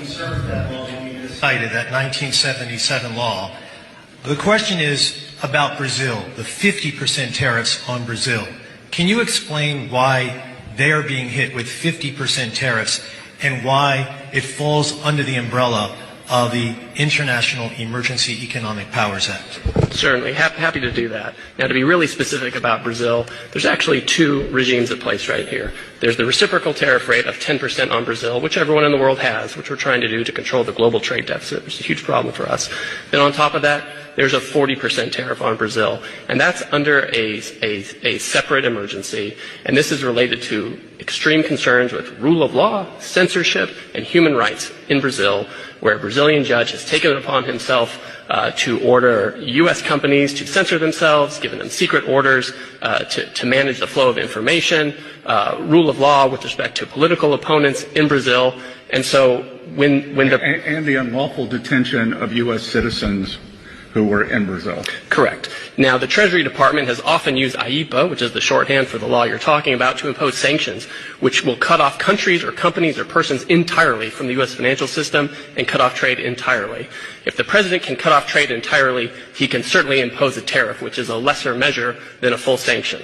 cited, that 1977 law. The question is about Brazil, the 50% tariffs on Brazil. Can you explain why they are being hit with 50% tariffs and why it falls under the umbrella of the International Emergency Economic Powers Act? Certainly. Happy to do that. Now, to be really specific about Brazil, there's actually two regimes at place right here. There's the reciprocal tariff rate of 10% on Brazil, which everyone in the world has, which we're trying to do to control the global trade deficit, which is a huge problem for us. Then on top of that, there's a 40% tariff on Brazil, and that's under a separate emergency, and this is related to extreme concerns with rule of law, censorship, and human rights in Brazil, where a Brazilian judge has taken it upon himself to order U.S. companies to censor themselves, given them secret orders to manage the flow of information, rule of law with respect to political opponents in Brazil, and so when the unlawful detention of U.S. citizens who were in Brazil. Correct. Now, the Treasury Department has often used AIPA, which is the shorthand for the law you're talking about, to impose sanctions, which will cut off countries or companies or persons entirely from the U.S. financial system and cut off trade entirely. If the president can cut off trade entirely, he can certainly impose a tariff, which is a lesser measure than a full sanction.